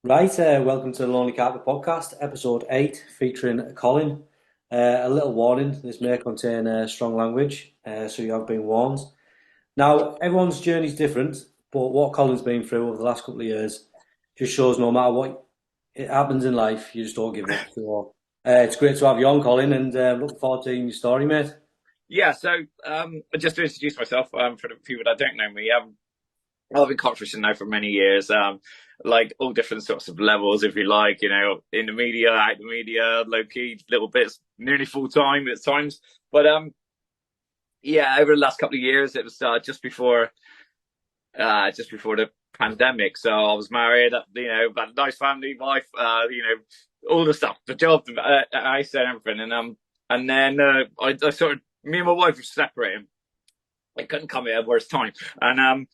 Right, welcome to the Lonely Carpet Podcast, episode 8, featuring Colin. A little warning, this may contain strong language, so you have been warned. Now, everyone's journey is different, but what Colin's been through over the last couple of years just shows no matter what it happens in life, you just don't give up. So, it's great to have you on, Colin, and looking forward to hearing your story, mate. Yeah, so just to introduce myself, for the people that don't know me, I've been kite fishing now for many years, like all different sorts of levels, if you like, in the media, out the media, low key, little bits, nearly full time at times. But yeah, over the last couple of years, it was just before the pandemic. So I was married, got a nice family, wife, all the stuff, the job, I said everything, and then I sort of me and my wife were separating. It couldn't come at a worse time, and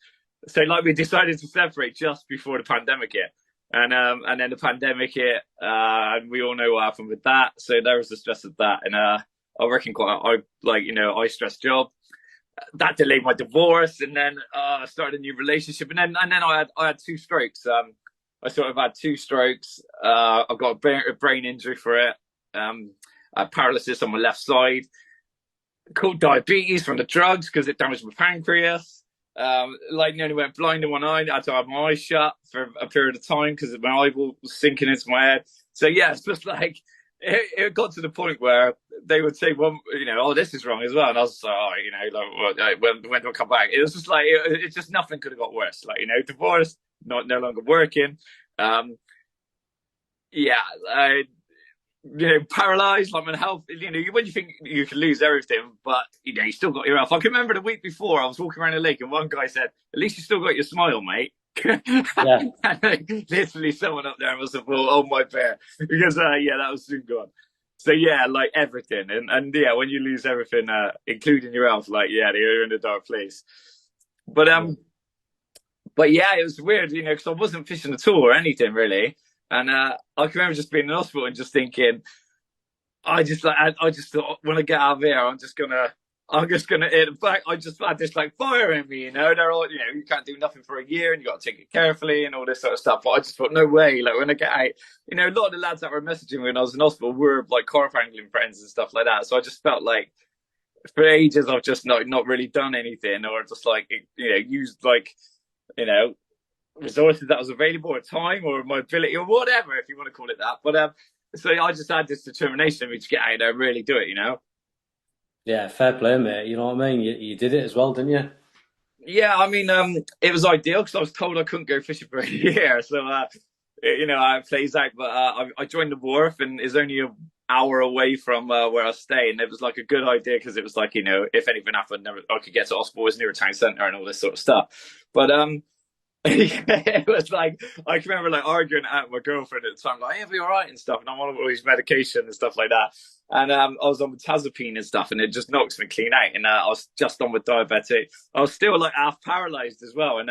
so like we decided to separate just before the pandemic hit. And then the pandemic hit, and we all know what happened with that. So there was the stress of that, and I reckon quite, high stress job that delayed my divorce, and then I started a new relationship, and then I had two strokes. I sort of had two strokes. I've got a brain injury for it. I had paralysis on my left side. Called diabetes from the drugs because it damaged my pancreas. Nearly went blind in one eye. I had to have my eyes shut for a period of time because my eyeball was sinking into my head. So yeah, it's just like it got to the point where they would say, "Well, oh, this is wrong as well," and I was like, "Oh, when do I come back?" It was just like it just nothing could have got worse. Like divorce, no longer working. Um, yeah, paralyzed, like mental health. When you think you can lose everything, but you still got your health. I can remember the week before I was walking around the lake, and one guy said, "At least you still got your smile, mate." Yeah, And literally, someone up there must have thought, "Oh my bear," because yeah, that was soon gone. So yeah, like everything, and yeah, when you lose everything, including your health, like yeah, you're in a dark place. But yeah, but yeah, it was weird, because I wasn't fishing at all or anything really. And I can remember just being in the hospital and just thinking, I just thought when I get out of here, I'm just gonna hit it back. I just had this like fire in me, They're all, you can't do nothing for a year and you got to take it carefully and all this sort of stuff. But I just thought, no way. Like when I get out, a lot of the lads that were messaging me when I was in hospital were like carp angling friends and stuff like that. So I just felt like for ages I've just not really done anything or just like used like you know resources that was available at time or my ability or whatever if you want to call it that. But so I just had this determination of me to get out there and really do it. yeah, fair play, mate. You know what I mean? You did it as well, didn't you? Yeah, I mean, it was ideal because I was told I couldn't go fishing for a year, so it plays out. But I joined the wharf and is only an hour away from where I stay, and it was like a good idea because it was like if anything happened, I could get to Osborne, near a town centre, and all this sort of stuff. But it was like I can remember like arguing out with my girlfriend at the time, like, "Hey, I'll be all right" and stuff, and I'm on all these medication and stuff like that. And I was on tazapine and stuff, and it just knocks me clean out. And I was just on with diabetic. I was still like half paralyzed as well. And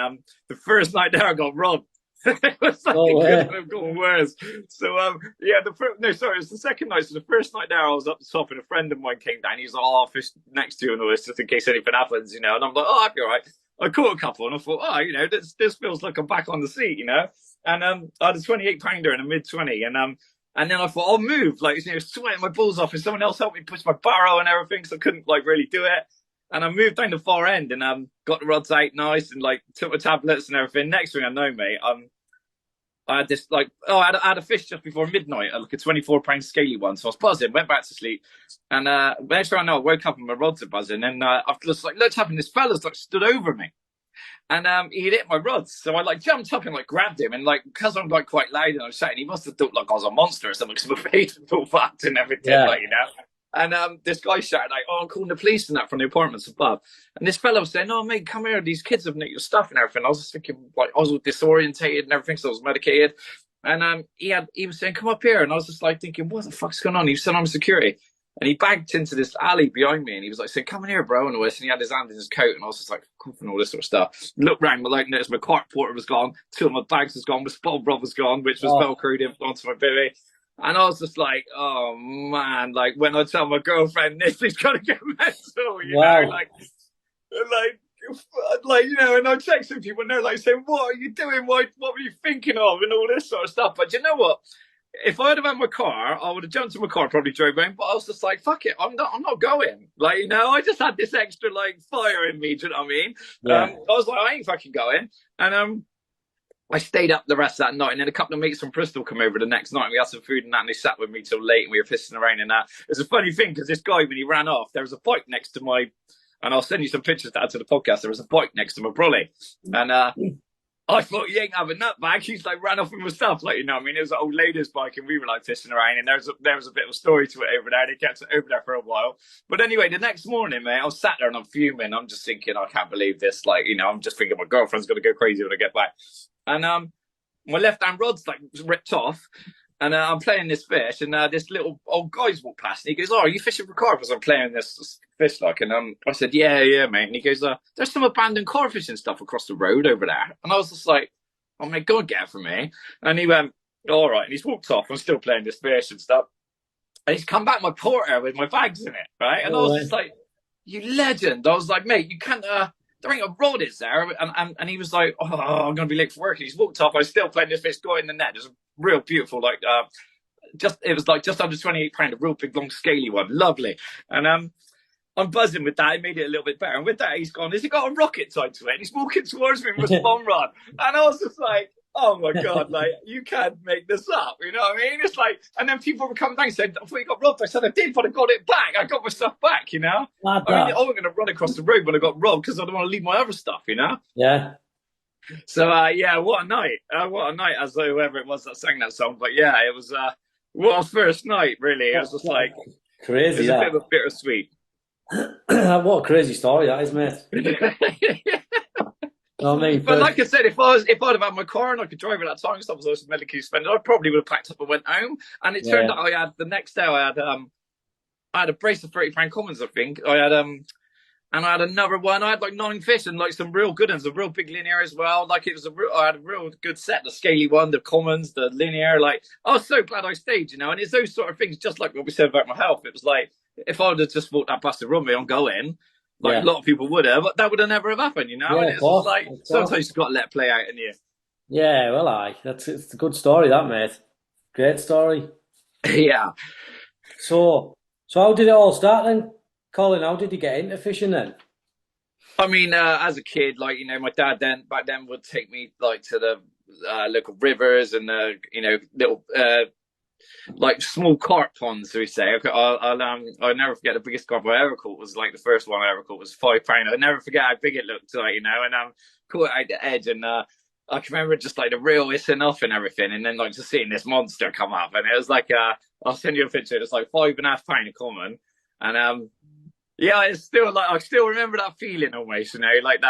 the first night there, I got robbed. It was like No it couldn't way. have gone worse. So yeah, no, sorry, it was the second night. So the first night there, I was up the top, and a friend of mine came down. He's like, "Oh, I'll fish next to you and all this, just in case anything happens." And I'm like, "Oh, I'll be all right." I caught a couple, and I thought, "Oh, this feels like I'm back on the seat." And I had a 28 pounder and a mid 20, and then I thought, I'll move, like, sweating my balls off, and someone else helped me push my barrow and everything, so I couldn't like really do it. And I moved down the far end and got the rods out nice and like took my tablets and everything. Next thing I know, mate, I had this like I had a fish just before midnight, like a 24-pound scaly one. So I was buzzing, went back to sleep, and next thing I know, I woke up and my rods are buzzing, and I've just like looked up and this fella's like stood over me, and he hit my rods. So I like jumped up and like grabbed him, and like because I'm like quite loud and I was shouting, he must have thought like I was a monster or something because my face was all fucked and everything, Yeah. like. And this guy shouted like, "Oh, I'm calling the police and that from the apartments above." And this fellow was saying, "Oh, mate, come here. These kids have nicked your stuff and everything." I was just thinking, like, I was all disorientated and everything, so I was medicated. And he was saying, "Come up here," and I was just like thinking, "What the fuck's going on?" He was saying, "I'm security." And he bagged into this alley behind me, and he was like saying, "Come in here, bro," and all this. And he had his hand in his coat, and I was just like, coughing all this sort of stuff. Looked round, but like, noticed my cart porter was gone, two of my bags was gone, my spotted rod was gone, which was Oh, velcroed in onto my bivvy. And I was just like, oh man, like when I tell my girlfriend this, she's gonna get mental, wow. like like, and I text some people and they're like saying, "What are you doing? What were you thinking of?" and all this sort of stuff. But you know what? If I'd have had my car, I would have jumped in my car, probably drove home. But I was just like, "Fuck it, I'm not going." Like, I just had this extra like fire in me. Do you know what I mean? Yeah. I was like, I ain't fucking going, and I stayed up the rest of that night, and then a couple of mates from Bristol come over the next night, and we had some food and that, and they sat with me till late, and we were pissing around and that. It's a funny thing, because this guy, when he ran off, there was a bike next to my, and I'll send you some pictures to add to the podcast, there was a bike next to my brolly, and I thought, he ain't having that back. He's like ran off with my stuff, like, I mean, it was an old lady's bike, and we were like pissing around, and there was a bit of a story to it over there. They kept it over there for a while, but anyway, the next morning, mate, I was sat there and I'm fuming. I'm just thinking, I can't believe this. Like, I'm just thinking my girlfriend's gonna go crazy when I get back, and my left hand rod's like ripped off, and I'm playing this fish, and this little old guy's walked past, and he goes, "Oh, are you fishing for carp?" I'm playing this fish, like, and I said, "Yeah, mate." And he goes, "There's some abandoned car fishing stuff across the road over there," and I was just like, "Oh, mate, go and get it for me." And he went, "All right," and he's walked off. I'm still playing this fish and stuff, and he's come back my porter with my bags in it, right? And I was just like, "You legend!" I was like, "Mate, you can't." There ain't a rod, is there? And he was like, "Oh, I'm gonna be late for work." And he's walked off. I was still playing this fish, got in the net. It was a real beautiful, like it was like just under 28 pound, a real big, long, scaly one, lovely. And I'm buzzing with that. It made it a little bit better. And with that, he's gone, "Has he got a rocket tied to it?" And he's walking towards me with a spawn rod. And I was just like, "Oh my God, like, you can't make this up." You know what I mean? It's like, and then people were coming down and said, "I thought you got robbed." I said, "I did, but I got it back. I got my stuff back, I mean, I wasn't going to run across the road when I got robbed, because I don't want to leave my other stuff, Yeah. So, yeah, what a night. What a night, as though whoever it was that sang that song. But yeah, it was, what a first night, really. It was just like, crazy. It was a bit of a bittersweet. What a crazy story that is, mate. No, I mean, but like I said, if I'd have had my car and I could drive at that time, because I was medically suspended, I probably would have packed up and went home. And it turned out the next day I had a brace of £30 commons, I think. And I had another one. I had like 9 fish and like some real good ones, a real big linear as well. Like, I had a real good set, the scaly one, the commons, the linear. Like, I was so glad I stayed, And it's those sort of things, just like what we said about my health. It was like, if I would have just walked that past the runway on going, like a lot of people would have, but that would have never have happened, Yeah, and it's just like, sometimes you've got to let it play out in you. Yeah, well, it's a good story, that, mate. Great story. Yeah. So how did it all start then, Colin? How did you get into fishing then? I mean, as a kid, like, my dad back then would take me like to the local rivers and little like small carp ponds, we say. I'll never forget, the biggest carp I ever caught was like, the first one I ever caught was £5. I'll never forget how big it looked, like, and caught it out the edge, and I can remember just like the reel hissing off and everything, and then like just seeing this monster come up, and it was like, I'll send you a picture. It was like £5.5 a common, and yeah, it's still like, I still remember that feeling almost, like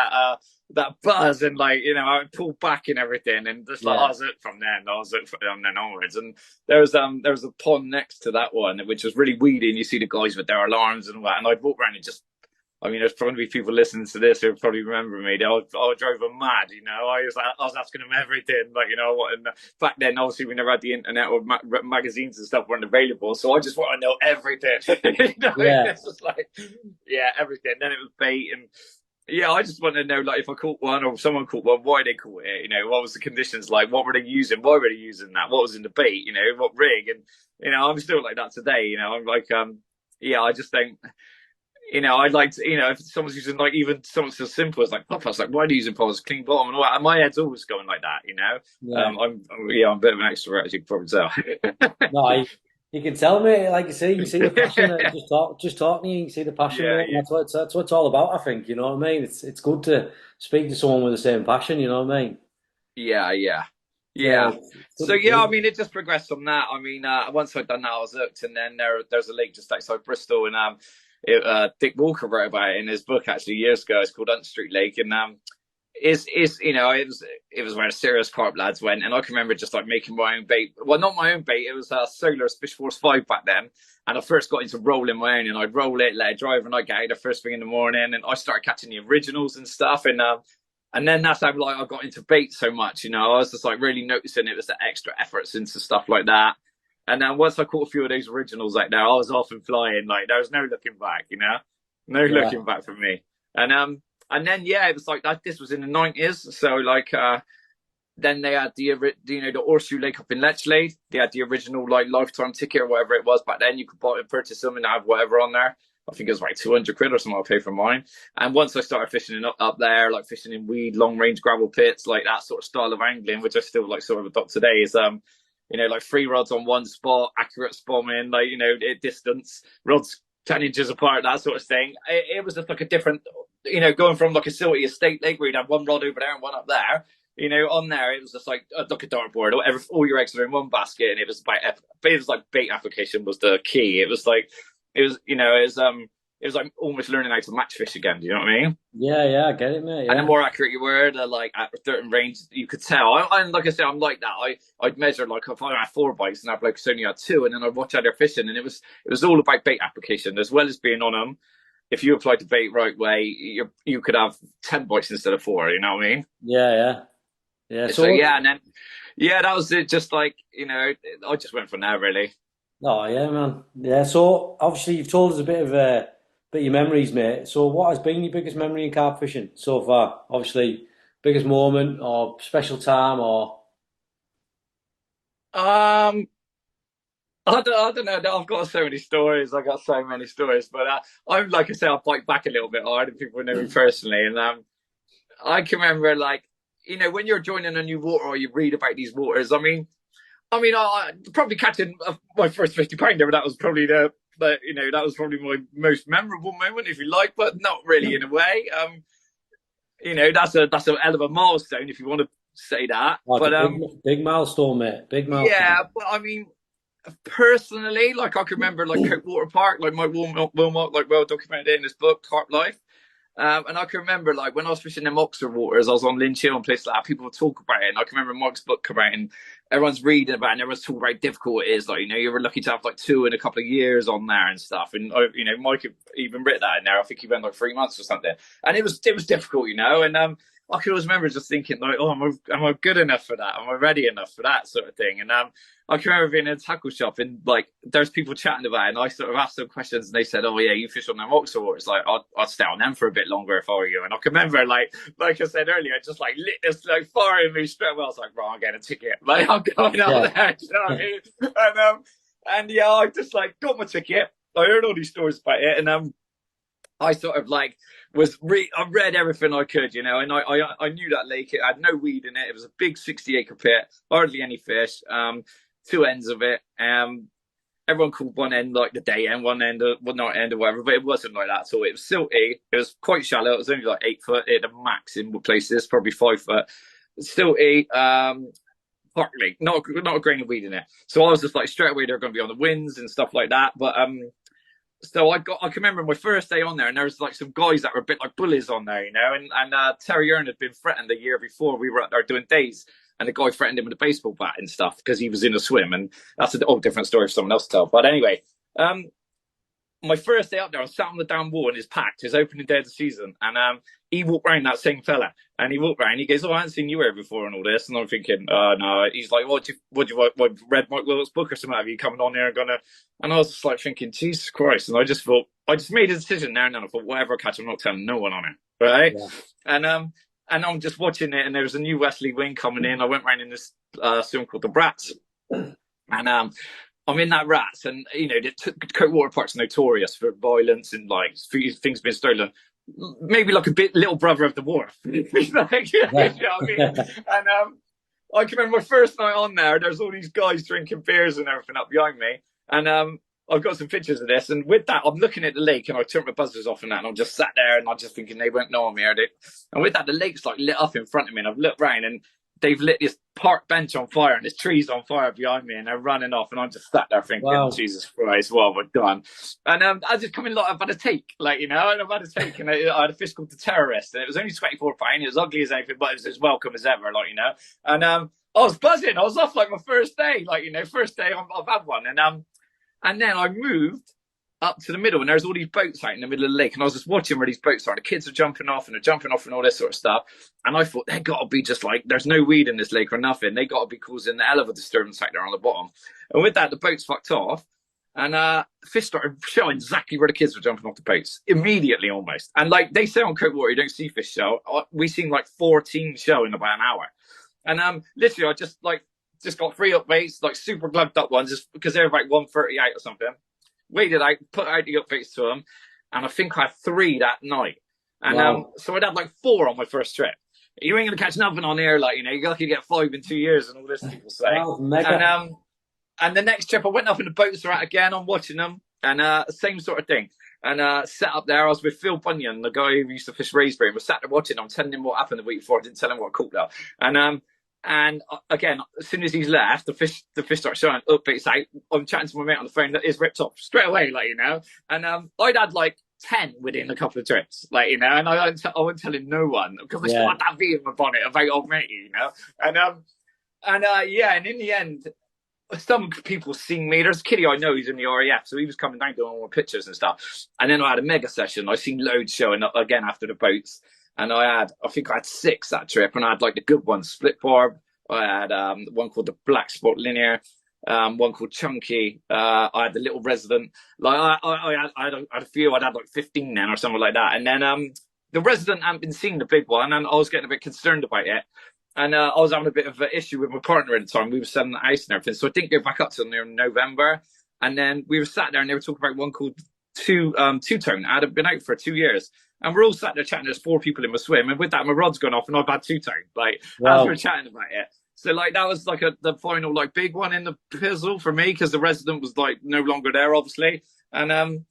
that buzz, and like, I would pull back and everything, and just like, I was hooked from then. I was hooked from then onwards, and there was a pond next to that one, which was really weedy, and you see the guys with their alarms and all that, and I'd walk around and just, I mean, there's probably people listening to this who probably remember me. I drove them mad, I was asking them everything, like, what. And back then, obviously, we never had the internet, or magazines and stuff weren't available, so I just want to know everything. It's just like, yeah, everything. Then it was bait, and yeah, I just want to know, like, if I caught one or someone caught one, why they caught it. What was the conditions like? What were they using? Why were they using that? What was in the bait? What rig? And I'm still like that today. I'm like, yeah, I just think. I'd like to, if someone's using like even something so simple as like pop-ups, like, why are you using pop-ups, clean bottom and all that? And my head's always going like that, Yeah. I'm a bit of an extrovert, as you can probably tell. No, you can tell me, like you see the passion. Just talking to you, you see the passion. Yeah. That's what it's all about, I think. You know what I mean? It's good to speak to someone with the same passion. You know what I mean? Yeah. So I mean, it just progressed from that. I mean, once I'd done that, I was hooked, and then there's a lake just outside Bristol, and Dick Walker wrote about it in his book actually years ago. It's called Hunt Street Lake, and it was where the serious carp lads went, and I can remember just like making my own bait. Well, not my own bait. It was Solar's Fish Force 5 back then, and I first got into rolling my own, and I'd roll it, let it dry overnight, get out the first thing in the morning, and I started catching the originals and stuff, and then that's how like I got into bait so much. I was just like really noticing it was the extra efforts into stuff like that. And then once I caught a few of those originals out there, I was off and flying. Like, there was no looking back, no looking back for me. And And then yeah, it was like that. This was in the 90s, so like then they had the Horseshoe Lake up in Lechlade. They had the original like lifetime ticket or whatever it was back then. You could buy and purchase them and have whatever on there. I think it was like 200 quid or something I paid for mine. And once I started fishing up there, like fishing in weed, long range gravel pits, like that sort of style of angling, which I still like sort of adopt today, is like 3 rods on one spot, accurate spomming, like, distance, rods 10 inches apart, that sort of thing. It was just like a different, going from like a silty estate lake where you'd have one rod over there and one up there. On there, it was just like a dartboard. All your eggs were in one basket, and it was like bait application was the key. It was like, it was like almost learning how to match fish again. Do you know what I mean? Yeah, I get it, mate. And the Yeah. more accurate you were, the like at a certain range, you could tell. And like I said, I'm like that. I'd measure like if I had 4 bites and I'd like only had 2, and then I'd watch how they're fishing, and it was all about bait application as well as being on them. If you applied the bait right way, you could have 10 bites instead of 4. You know what I mean? Yeah. So yeah, and then yeah, that was it. Just like I just went from there really. Oh yeah, man. Yeah. So obviously you've told us a bit of your memories, mate. So what has been your biggest memory in carp fishing so far? Obviously, biggest moment or special time or Um, I don't know. I've got so many stories. I got so many stories, but I'm like I say, I bite back a little bit hard, and people know me personally. And I can remember like when you're joining a new water or you read about these waters. I probably catching my first 50 pounder, but that was probably that was probably my most memorable moment, if you like, but not really in a way. That's a hell of a milestone if you want to say that. oh, it's a But big milestone, mate. Big yeah, milestone. but personally, like I can remember like Coke Water Park, like my Wilmot, like well documented in this book, Carp Life. And I can remember, like, when I was fishing them Oxford waters, I was on Lynch Hill and places like that. People would talk about it. And I can remember Mike's book come out and everyone's reading about it and everyone's talking about how difficult it is. Like, you were lucky to have like 2 in a couple of years on there and stuff. And, Mike had even written that in there. I think he went like 3 months or something. And it was difficult. And I can always remember just thinking, like, oh, am I good enough for that? Am I ready enough for that sort of thing? And I can remember being in a tackle shop and like there's people chatting about it, and I sort of asked them questions and they said, "Oh yeah, you fish on them Oxford waters." Like I'd stay on them for a bit longer if I were you. And I can remember like I said earlier, just like lit this like fire in me straight away. I was like, "Right, I'm getting a ticket. Like I'm going out Yeah. there." Do you know what I mean? And yeah, I just like got my ticket. I heard all these stories about it, and I sort of like I read everything I could, and I knew that lake. It had no weed in it. It was a big 60-acre pit, hardly any fish. 2 ends of it. Everyone called one end like the day end, one end, one night end, or whatever, but it wasn't like that. So it was silty. It was quite shallow. It was only like 8 foot at the max in places, probably 5 foot. Silty, partly not a grain of weed in it. So I was just like straight away they're going to be on the winds and stuff like that. But so I can remember my first day on there, and there was like some guys that were a bit like bullies on there, and Terry Earn had been threatened the year before. We were out there doing days, and the guy threatened him with a baseball bat and stuff because he was in a swim, and that's a whole different story for someone else to tell. But anyway, my first day up there, I was sat on the down wall and it's packed. It's opening day of the season, and he walked around, that same fella, and he walked around. He goes, "Oh, I haven't seen you here before and all this." And I'm thinking, no. He's like, "What do you read Mike Willet's book or something? Have you coming on here and gonna?" And I was just like thinking, Jesus Christ! And I just made a decision there and then. I thought, whatever I catch, I'm not telling no one on it, right? Yeah. And I'm just watching it, and there was a new Wesley wing coming in. I went round in this swim called the Brats, and I'm in that Rats, and the Coke Water Park's notorious for violence and like things being stolen. Maybe like a bit little brother of the wharf. Like, you know what I mean? And I can remember my first night on there. There's all these guys drinking beers and everything up behind me, and I've got some pictures of this. And with that, I'm looking at the lake, and I turned my buzzers off and that, and I'm just sat there, and I'm just thinking they won't know I'm here. And with that, the lake's like lit up in front of me, and I've looked round, and they've lit this park bench on fire, and there's trees on fire behind me, and they're running off, and I'm just sat there thinking, Wow. Jesus Christ, what have I done? And I just come in like I've had a take, like, and I've had a take, and I had a fish called the Terrorist, and it was only 24 pounds. It was ugly as anything, but it was as welcome as ever, like, And I was buzzing. I was off like my first day, like, first day I've had one, and then I moved up to the middle, and there's all these boats out in the middle of the lake, and I was just watching where these boats are, and the kids are jumping off, and they're jumping off and all this sort of stuff, and I thought, they got to be just like, there's no weed in this lake or nothing, they got to be causing the hell of a disturbance out there on the bottom. And with that, the boats fucked off, And fish started showing exactly where the kids were jumping off the boats immediately, almost. And like they say on Coatwater, you don't see fish show. We seen like 14 show in about an hour. And literally, I just got 3 upbaits, like super glugged up ones, just because they were like 138 or something. Waited out, put out the upbaits to them, and I think I had 3 that night. And Wow. so I'd had like 4 on my first trip. You ain't gonna catch nothing on air, like you're lucky to get 5 in 2 years, and all this people say. Wow, And mega. the next trip I went up in the boats are out again. I'm watching them, and same sort of thing. And set up there, I was with Phil Bunyan, the guy who used to fish Raysbury, and was sat there watching. I'm telling him what happened the week before. I didn't tell him what I caught though. And again, as soon as he's left, the fish start showing updates out. I'm chatting to my mate on the phone that is ripped off straight away, like And I'd had like 10 within a couple of trips, and I wasn't telling no one because I still Yeah. had that V in my bonnet about old matey. And in the end, some people seen me. There's a kiddie I know who's in the RAF, so he was coming down doing all my pictures and stuff. And then I had a mega session. I seen loads showing up again after the boats, and I think I had 6 that trip, and I had like the good ones, split barb. I had one called the Black Spot Linear, one called Chunky. I had the little Resident. Like I had a few. I'd had like 15 then or something like that. And then the Resident hadn't been seeing the big one, and I was getting a bit concerned about it. And I was having a bit of an issue with my partner at the time. We were selling the house and everything, so I didn't go back up till near November. And then we were sat there, and they were talking about one called Two Tone. I had been out for 2 years, and we're all sat there chatting. There's 4 people in my swim, and with that, my rod's gone off, and I've had Two Tone. Like as we were Wow. chatting about it, so like that was like the final like big one in the puzzle for me because the Resident was like no longer there, obviously. And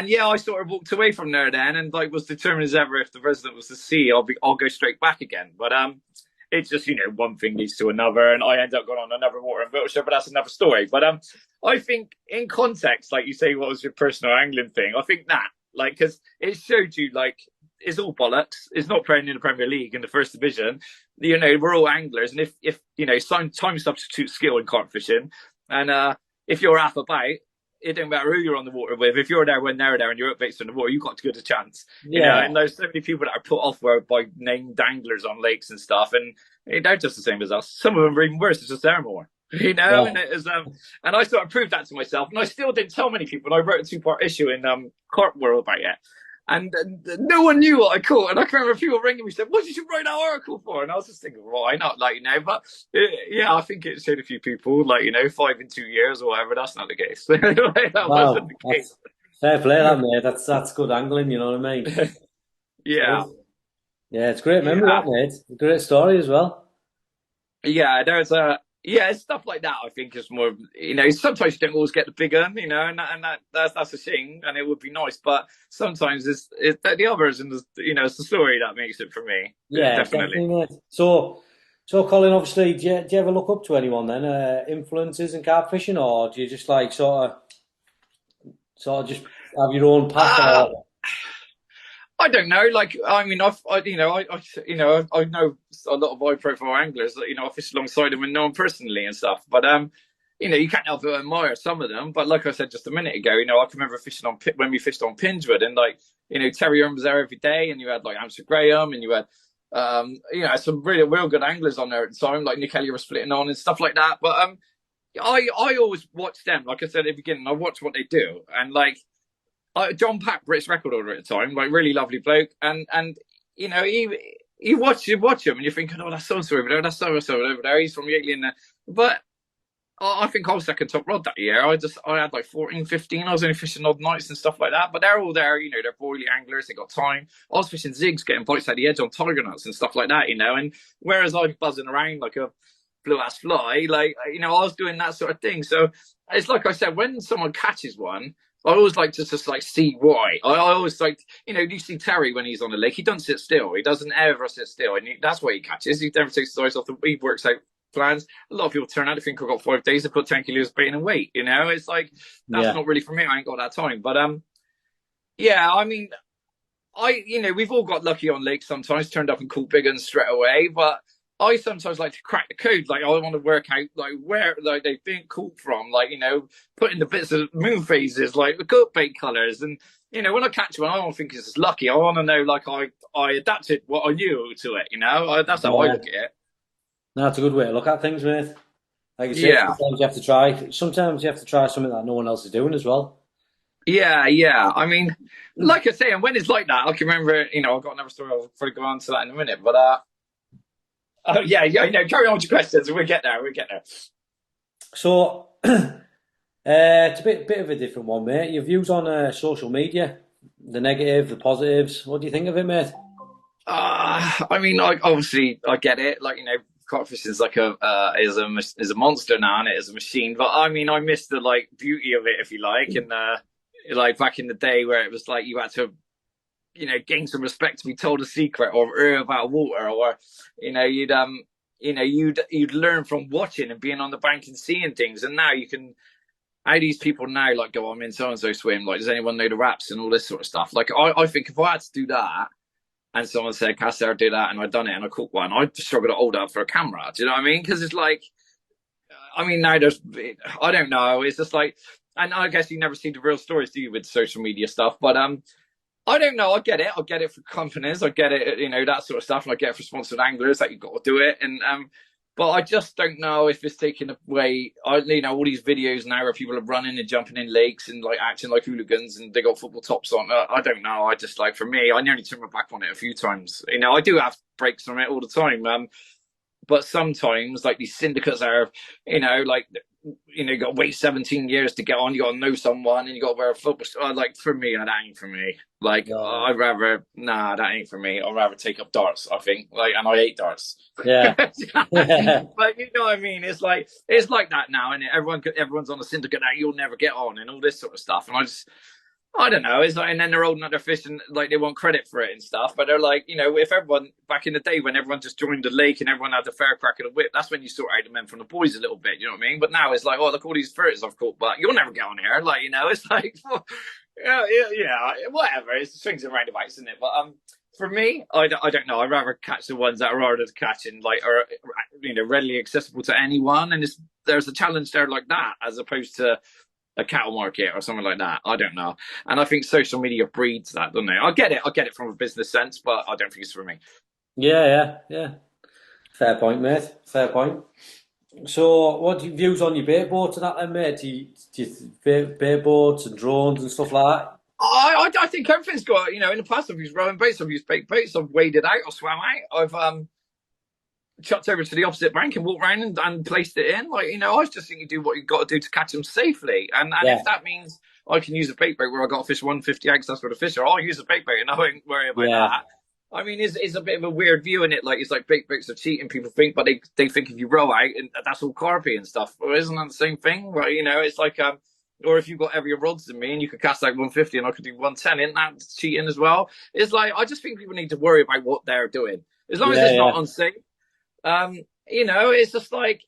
yeah, I sort of walked away from there then, and like was determined as ever if the Resident was to sea, I'll go straight back again. But it's just one thing leads to another, and I end up going on another water in Wiltshire, but that's another story. But I think in context, like you say, what was your personal angling thing? I think that like because it showed you like it's all bollocks. It's not playing in the Premier League in the first division. We're all anglers, and if time substitutes skill in carp fishing, and if you're half about, it don't matter who you're on the water with. If you're there when they're there and you're upbaits on the water, you've got to good a chance. Yeah. And there's so many people that are put off by named danglers on lakes and stuff, and they're just the same as us. Some of them are even worse. It's just they're more. Yeah. And it is and I sort of proved that to myself, and I still didn't tell many people. And I wrote a 2-part issue in Carp World about it, and no one knew what I caught. And I can remember people ringing me saying, "What did you write that article for?" And I was just thinking, why not? But yeah, I think it showed a few people, 5 in 2 years or whatever. That's not the case. That wasn't Wow. the That's case. fair play, that mate. That's good angling. You know what I mean? It's Yeah, good. Yeah, it's great memory, yeah. that mate. Great story as well. There's stuff like that. I think is more. Sometimes you don't always get the big one, that's a shame, and it would be nice. But sometimes it's the others, and it's the story that makes it for me. Yeah, Definitely. definitely, mate. So Colin, obviously, do you ever look up to anyone then, influences in carp fishing, or do you just like sort of just have your own path? Uh, Or I don't know. Like, I mean, I know a lot of high profile anglers that I fish alongside them and know them personally and stuff. But you can't help but admire some of them. But like I said just a minute ago, I can remember fishing when we fished on Pingewood, and Terry Earn was there every day, and you had like Amster Graham, and you had some really real good anglers on there at the time, like Nick Elliott was splitting on and stuff like that. But I always watch them. Like I said at the beginning, I watch what they do, and like. John Pack, British record holder at the time, like really lovely bloke, and you watch him and you're thinking, oh, that's so and so over there, that's so and so over there. He's from Yateley in there, but I think I was second top rod that year. I had like 14, 15. I was only fishing odd nights and stuff like that, but they're all there. They're boily anglers. They got time. I was fishing zigs, getting bites at the edge on tiger nuts and stuff like that. And whereas I'm buzzing around like a blue ass fly, I was doing that sort of thing. So it's like I said, when someone catches one. I always like to just like see why. I always like, you see Terry when he's on the lake, he doesn't sit still. He doesn't ever sit still. And that's what he catches. He never takes his eyes off he works out plans. A lot of people turn out to think I've got 5 days to put 10 kilos bait and wait. It's like, that's yeah, not really for me. I ain't got that time. But yeah, I mean, we've all got lucky on lakes sometimes, turned up and caught big ones straight away. But I sometimes like to crack the code. Like I want to work out like where like they've been caught from. Like putting the bits of moon phases, like the gut bait colours, and when I catch one, I don't think it's lucky. I want to know like I adapted what I knew to it. That's how I yeah. look at it. No, that's a good way to look at things, mate. Like I say, Yeah. sometimes you have to try. Sometimes you have to try something that no one else is doing as well. Yeah, yeah. I mean, like I say, and when it's like that, I can remember, I've got another story. I'll probably go on to that in a minute. But oh yeah, yeah, carry on with your questions. We'll get there. We'll get there. So, it's a bit of a different one, mate. Your views on social media, the negative, the positives. What do you think of it, mate? I mean, like obviously, I get it. Like catfish is like is a monster now, and it is a machine. But I mean, I miss the like beauty of it, if you like, and like back in the day where it was like you had to gain some respect to be told a secret or hear about water, or you'd learn from watching and being on the bank and seeing things. And now you can, how these people now like go, I'm in so and so swim, like does anyone know the raps and all this sort of stuff. Like I think if I had to do that and someone said can Sarah do that and I'd done it and I caught one, I'd struggle to hold up for a camera. Do you know what I mean? Because it's like, I mean, now there's, I don't know, it's just like, and I guess you never see the real stories, do you, with social media stuff? But I don't know. I get it. I get it for companies. I get it, that sort of stuff. And I get it for sponsored anglers that you've got to do it. And but I just don't know if it's taken away. All these videos now where people are running and jumping in lakes and like acting like hooligans and they got football tops on. I don't know. I just like, for me, I nearly turned my back on it a few times. I do have breaks from it all the time. But sometimes like these syndicates are, like you got to wait 17 years to get on. You got to know someone, and you got to wear a football. Like for me, that ain't for me. Like No. I'd rather, nah, that ain't for me. I'd rather take up darts. I think, like, and I hate darts. Yeah. But you know what I mean? It's like that now, and everyone's on a syndicate that you'll never get on, and all this sort of stuff. And I don't know. It's like, and then they're holding up their fish and like they want credit for it and stuff. But they're like, if everyone back in the day when everyone just joined the lake and everyone had the fair crack of the whip, that's when you sort out the men from the boys a little bit. You know what I mean? But now it's like, oh, look all these furries I've caught, but you'll never get on here. Like, it's like, well, yeah, whatever. It's swings and roundabouts, isn't it? But for me, I don't know. I'd rather catch the ones that are harder to catch and like are readily accessible to anyone. And there's a challenge there like that as opposed to a cattle market or something like that. I don't know. And I think social media breeds that, doesn't it? I get it. I get it from a business sense, but I don't think it's for me. Yeah. Fair point, mate. Fair point. So, what do you views on your bait boats and that then, mate? Do you bait boats and drones and stuff like that? I think everything's got, in the past I've used rowing baits, I've used bait baits, I've waded out, I've swam out, I've chucked over to the opposite bank and walked around and placed it in. Like, I just think you do what you've got to do to catch them safely. And Yeah, if that means I can use a bait bait where I got to fish 150 eggs, that's where the fish are, I'll use a bait bait and I won't worry about yeah, that. I mean, it's a bit of a weird view in it. Like, it's like bait baits are cheating, people think, but they think if you row out, and that's all carpy and stuff. Well, isn't that the same thing? Well, it's like, or if you've got heavier rods than me and you could cast like 150 and I could do 110, isn't that cheating as well? It's like, I just think people need to worry about what they're doing. As long as it's yeah, not unsafe, it's just like,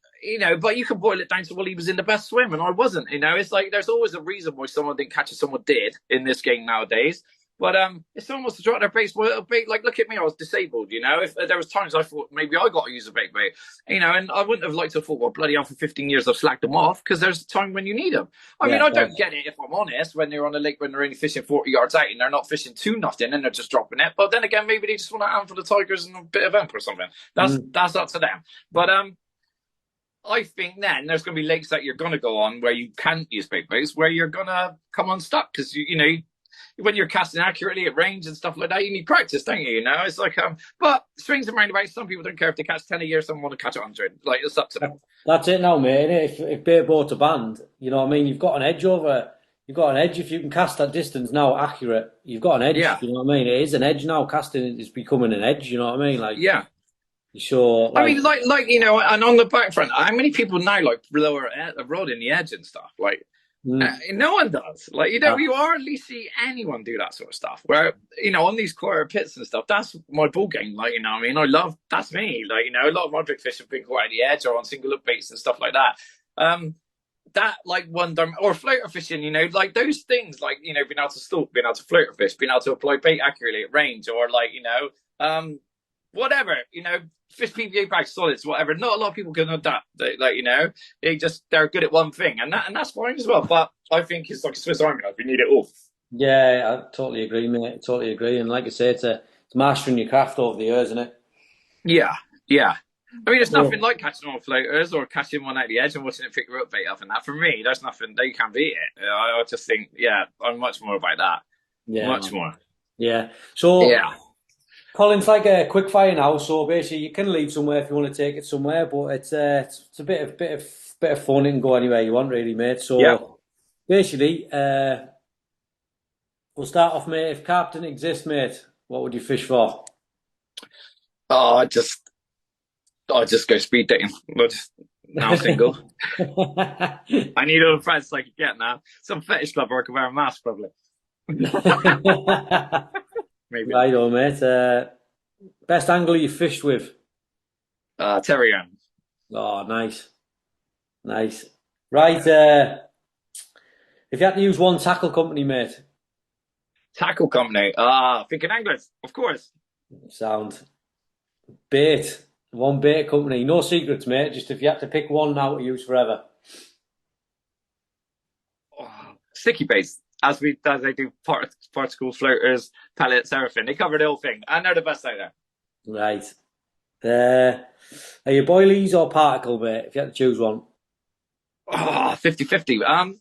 but you can boil it down to, well, he was in the best swim and I wasn't. It's like there's always a reason why someone didn't catch it, someone did in this game nowadays. But if someone wants to drop their bait, well, bait, like look at me, I was disabled. If there was times I thought maybe I got to use a bait bait, and I wouldn't have liked to have thought, well, bloody hell, for 15 years I've slacked them off because there's a time when you need them. I yeah, mean, of I course. don't get it if I'm honest when they're on a lake when they're only fishing 40 yards out and they're not fishing to nothing and they're just dropping it. But then again, maybe they just want a handful of tigers and a bit of emp or something. Mm. That's up to them. But I think then there's going to be lakes that you're going to go on where you can't use bait baits, where you're going to come unstuck because when you're casting accurately at range and stuff like that, you need practice, don't you? It's like but swings and roundabouts. Some people don't care if they catch 10 a year. Some want to catch 100. Like it's up to them. That's it now, mate. Innit? If bait boats are banned, you know what I mean. You've got an edge if you can cast that distance now accurate. You've got an edge. Yeah, You know what I mean. It is an edge now. Casting is becoming an edge. You know what I mean. Like yeah. you sure, I like mean, and on the back front, how many people now like lower a rod in the edge and stuff? Like, mm, no one does. Like, ah, you hardly see anyone do that sort of stuff. Where, on these quarter pits and stuff, that's my ball game. Like, I mean, that's me. Like, a lot of my big fish have been caught at the edge or on single look baits and stuff like that. That like or floater fishing, like those things, like, being able to stalk, being able to floater fish, being able to apply bait accurately at range, or like, whatever, fish PVA bags, solids, whatever. Not a lot of people can adapt. They're good at one thing, and that's fine as well. But I think it's like a Swiss Army knife. You need it all. yeah, I totally agree, mate. Totally agree. And like I say, it's mastering your craft over the years, isn't it? Yeah, yeah. I mean, it's nothing So like catching on floaters or catching one at the edge and watching it pick your up bait up and that. For me, there's nothing that you can't beat it. I just think, yeah, I'm much more about that. yeah, Much man. more. Yeah. So Yeah. Colin's like a quick fire now. So basically, you can leave somewhere if you want to take it somewhere, but it's a bit of fun. It can go anywhere you want, really, mate. Yeah. So basically, we'll start off, mate. If carp didn't exist, mate, what would you fish for? Oh, I just go speed dating. I just now single. I need all the friends I can get now. Some fetish club where I can wear a mask, probably. Maybe not. Right on, mate. Best angler you fished with? Terry Ann. Oh, nice, nice. Right. If you had to use one tackle company, mate, Tackle company. Thinking anglers, of course. sound bait. One bait company. No secrets, mate. Just if you had to pick one now to use forever. Oh, sticky baits. As they do particle floaters, pellets, everything. They cover the whole thing. And they're the best out there. Right. Are you boilies or particle, mate? If you had to choose one. Oh, 50-50.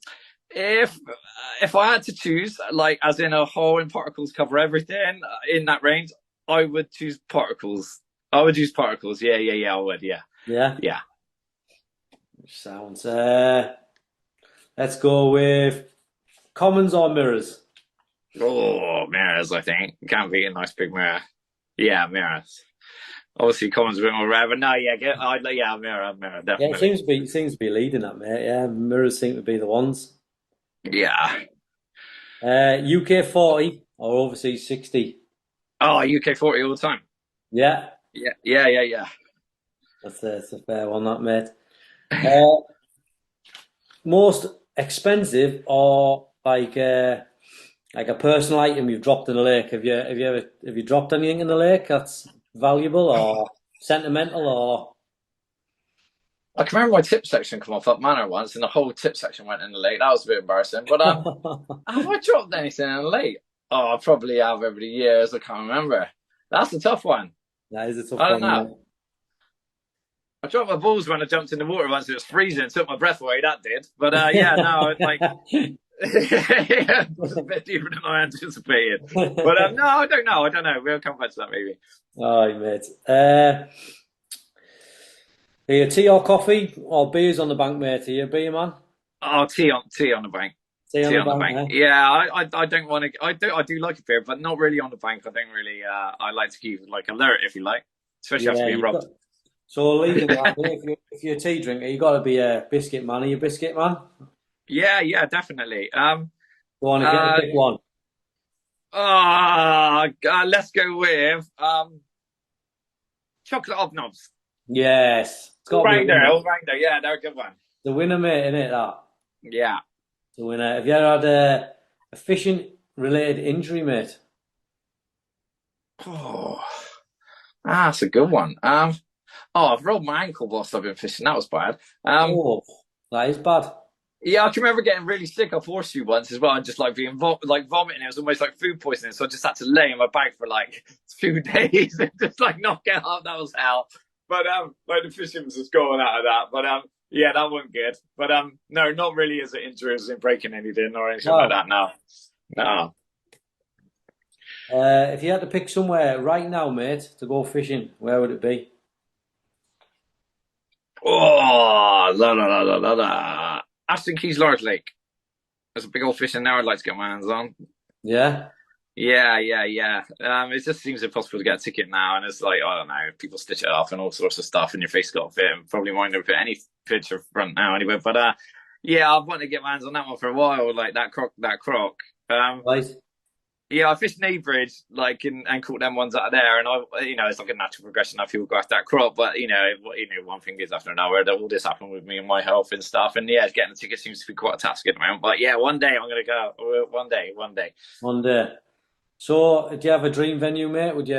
If if I had to choose, like as in a whole in particles cover everything in that range, I would choose particles. I would use particles. Yeah, yeah, yeah. I would. Yeah, Yeah. yeah. Sounds. Let's go with commons or mirrors. Oh, mirrors. I think can't beat a nice big mirror. Yeah, mirrors. Obviously, Commons a bit more rare, but no, yeah, yeah, mirror, Yeah, it definitely. seems to be leading that, mate. Yeah, mirrors seem to be the ones. Yeah. UK 40 or overseas 60. Oh, UK 40 all the time. Yeah, Yeah, yeah, yeah, yeah. that's a fair one, that mate. Uh, Most expensive or like a personal item you've dropped in a lake. Have you dropped anything in the lake that's valuable or sentimental or I can remember my tip section come off up Manor once, and the whole tip section went in the lake. That was a bit embarrassing. But have I dropped anything in the lake? Oh, I probably have over the years. I can't remember. That's a tough one. that is a tough I don't one, know. mate. I dropped my balls when I jumped in the water once. It was freezing, took my breath away. That did. But yeah, no, like yeah, it was a bit deeper than I anticipated. But no, I don't know. I don't know. We'll come back to that maybe. All right, mate. Are you tea or coffee or beers on the bank, mate? Are you a beer man? Oh, tea on the bank. Tea on Tea the on the bank, bank. eh? Yeah, I don't want to. I do like a beer, but not really on the bank. I don't really. I like to keep like alert if you like, especially after Yeah, being you've got. robbed. So leading that, if you're a tea drinker, you got to be a biscuit man. Are you a biscuit man? Yeah, yeah, definitely. Go on, if you had to Uh, pick one. let's go with chocolate hobnobs. Yes, it's got All to be a right there, winner. all right there. Yeah, they're a good one. The winner, mate, isn't it? That Yeah. the winner. Have you ever had a fishing related injury, mate? Oh, that's a good one. I've rolled my ankle whilst I've been fishing. That was bad. Oh, that is bad. Yeah, I can remember getting really sick off horseshoe once as well, and just like being like vomiting. It was almost like food poisoning, so I just had to lay in my bag for like 2 days and just like not get up. That was hell. But like the fishing was just going out of that. But yeah, that wasn't good. But no, not really as an injury as in breaking anything or anything like Wow. that. No, no. If you had to pick somewhere right now, mate, to go fishing, where would it be? Oh, la la la la la la. Aston Keys Large Lake. There's a big old fish in there I'd like to get my hands on. Yeah. Yeah, yeah, yeah. It just seems impossible to get a ticket now, and it's like I don't know, people stitch it up and all sorts of stuff, and your face got fit, and probably won't put any picture front now anyway. But yeah, I've wanted to get my hands on that one for a while, like that croc. Right. Yeah, I fished Neighbridge, like, and caught them ones out of there, and it's like a natural progression. I feel go after that crop, but one thing is after another. That all this happened with me and my health and stuff, and yeah, getting the ticket seems to be quite a task at the moment. But yeah, one day I'm gonna go. One day, one day. One day. So, do you have a dream venue, mate? Would you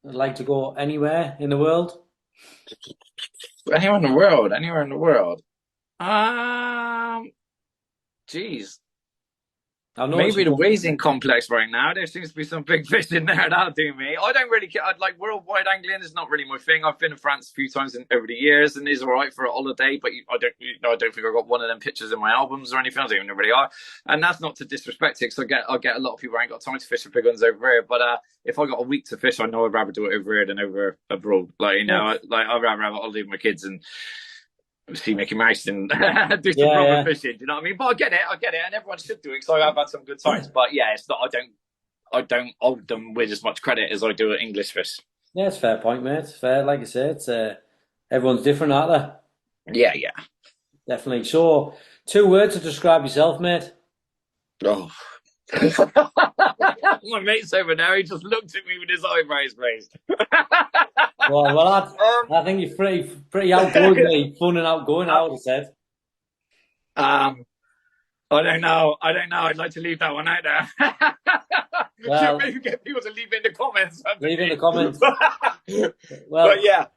like to go anywhere in the world? Anywhere in the world. Um, geez, I've noticed Maybe the more. raising complex right now. There seems to be some big fish in there. That'll do me. I don't really care. I'd like worldwide angling is not really my thing. I've been to France a few times over the years, and it's all right for a holiday. But I don't think I got one of them pictures in my albums or anything. I don't even know where they are. And that's not to disrespect it, because I get a lot of people who ain't got time to fish for big ones over here. But if I got a week to fish, I know I'd rather do it over here than over abroad. Like Yeah, I'd rather have a holiday with my kids and see Mickey Mouse and do some proper yeah, fishing. Do you know what I mean? But I get it, and everyone should do it. So I've had some good times. But yeah, it's not. I don't hold them with as much credit as I do at English fish. yeah. It's a fair point, mate. It's fair, like you say. It's everyone's different, aren't Yeah, yeah. they? Definitely. So, 2 words to describe yourself, mate. Oh. My mate's over there. He just looked at me with his eyebrows raised. Well, I think you're pretty outgoing, mate. Fun and outgoing, I would have said. um, I don't know. I'd like to leave that one out there. Should Well, maybe get people to leave in the comments. leave in the comments. Well, But yeah,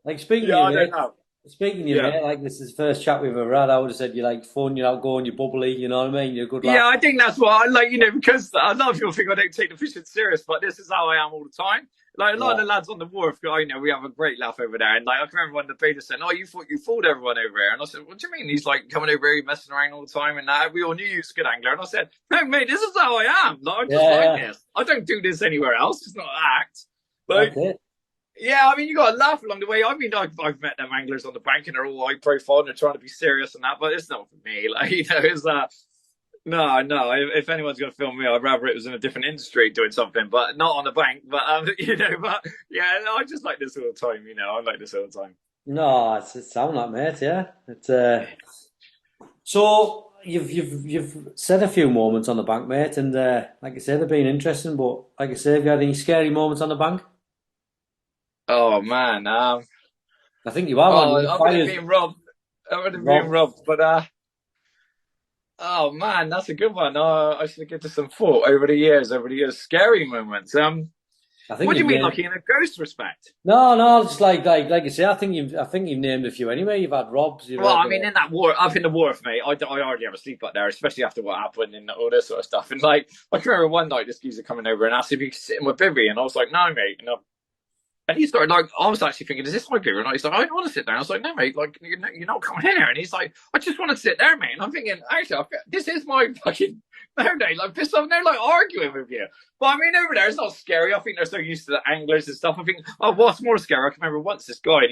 like speaking yeah, to you, I don't mate. know. Speaking to you, Yeah. mate. Like this is the first chat we've ever had. I would have said you're like fun, you're outgoing, you're bubbly. You know what I mean? You're a good Yeah, laugh. I think that's what I like, because a lot of people think I don't take the fishing serious, but this is how I am all the time. Like a lot of Yeah, the lads on the wharf, we have a great laugh over there. And like I can remember when the trader said, "Oh, you thought you fooled everyone over here," and I said, "What do you mean?" He's like coming over here, messing around all the time, and we all knew you was a good angler. And I said, "No, mate, this is how I am. Like I'm just like yeah. this. I don't do this anywhere else. It's not an act." That's Like, it. yeah, I mean, you got to laugh along the way. I mean, I've met them anglers on the bank, and they're all high profile, and they're trying to be serious and that, but it's not for me. Like, it's no, no. If anyone's going to film me, I'd rather it was in a different industry doing something, but not on the bank. But but yeah, no, I just like this all the time. I like this all the time. No, it's sound like mate. Yeah. It's So you've said a few moments on the bank, mate, and like I said, they've been interesting. But like I said, have you had any scary moments on the bank? Oh man, I think you have, man. You I would have fired been robbed. I would have been Rob. robbed, but oh man, that's a good one. I should have given some thought over the years. Scary moments. I think What do you've you mean, named. like in a ghost respect? No, just like I say. I think you've named a few anyway. You've had Robs. You've Well, had I mean, in that war, up in the wharf, mate, I hardly ever sleep up there, especially after what happened and all this sort of stuff. And like, I can remember one night this geezer coming over and asked if he could sit in with Bibby, and I was like, no, mate. And he started like, I was actually thinking, is this my beer? And he's like, I don't want to sit there. I was like, no, mate, like you're not coming in here. And he's like, I just want to sit there, mate. And I'm thinking, actually, this is my fucking no day. Like pissed off, they're like arguing with you. But I mean, over there, it's not scary. I think they're so used to the anglers and stuff. I think, oh, what's more scary? I can remember once this guy, and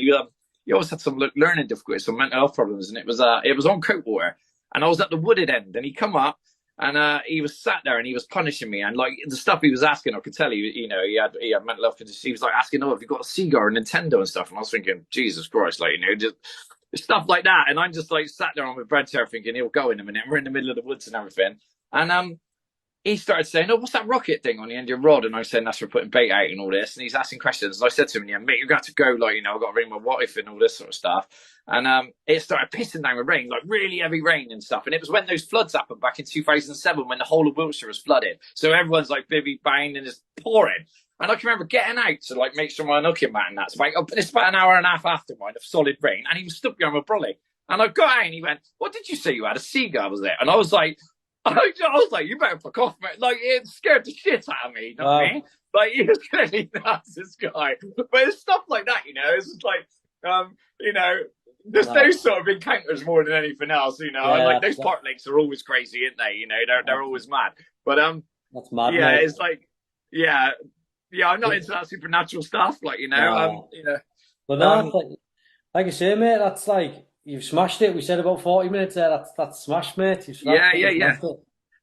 he always had some learning difficulties, some mental health problems, and it was on Coatwater, and I was at the wooded end, and he come up. And he was sat there and he was punishing me. And like the stuff he was asking, I could tell he had mental health conditions. He was like asking, "Oh, have you got a Seagull and Nintendo and stuff?" And I was thinking, Jesus Christ, like just stuff like that. And I'm just like sat there on my bread chair thinking he'll go in a minute. We're in the middle of the woods and everything. And he started saying, "Oh, what's that rocket thing on the end of your rod?" And I said, "That's for putting bait out and all this." And he's asking questions. And I said to him, "Yeah, mate, you've got to go. Like, I've got to ring my wife and all this sort of stuff." And it started pissing down with rain, like really heavy rain and stuff. And it was when those floods happened back in 2007 when the whole of Wiltshire was flooded. So everyone's like bivvy banging and it's pouring. And I can remember getting out to like make sure my hooking mat and that's like, it's about an hour and a half after mine of solid rain. And he was stuck behind my brolly. And I got out and he went, "What did you say you had? A seagull, was it?" And I was like, "You better fuck off, mate." Like, it scared the shit out of me, you know what I mean? Like, he was clearly nuts, this guy. But it's stuff like that, it's just like, there's No, those sort of encounters more than anything else, And yeah, like, those park lakes are always crazy, aren't they? They're always mad. But, that's mad, yeah, mate. it's like, yeah, I'm not into that supernatural stuff, like, No, but no, um, like I say, mate. That's like you've smashed it. We said about 40 minutes there. That's smashed, mate. You've yeah, yeah, absolutely yeah, smashed it.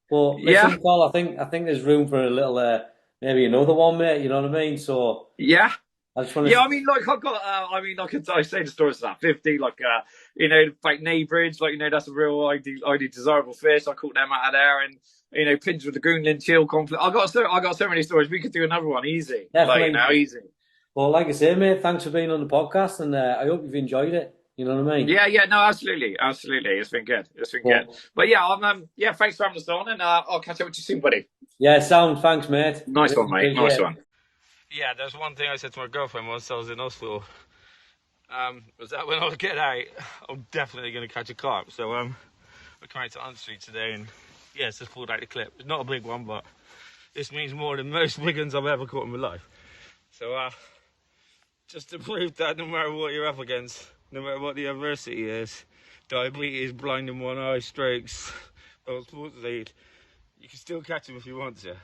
But yeah, listen, Paul. I think there's room for a little, maybe another one, mate. You know what I mean? So yeah. I just want Yeah, to. I mean, like I've got, I say the stories about 50, like, like neighbourage, like, that's a real ID desirable fish. I caught them out of there, and pins with the Greenland teal conflict. I got so many stories. We could do another one easy, like, Definitely. easy. Well, like I say, mate, thanks for being on the podcast, and I hope you've enjoyed it. You know what I mean? Yeah, yeah, no, absolutely, absolutely. It's been good. It's been good. But But yeah, yeah, thanks for having us on, and I'll catch up with you soon, buddy. yeah, sound. Thanks, mate. Nice Really one, mate. appreciate Nice it. one. Yeah, there's one thing I said to my girlfriend once I was in hospital. Was that when I get out, I'm definitely going to catch a carp. So we're coming to Hunt Street today, and yes, just pulled out the clip. It's not a big one, but this means more than most big ones I've ever caught in my life. So, just to prove that no matter what you're up against, no matter what the adversity is, diabetes, blind in one eye, strokes, or sports lead, you can still catch them if you want to.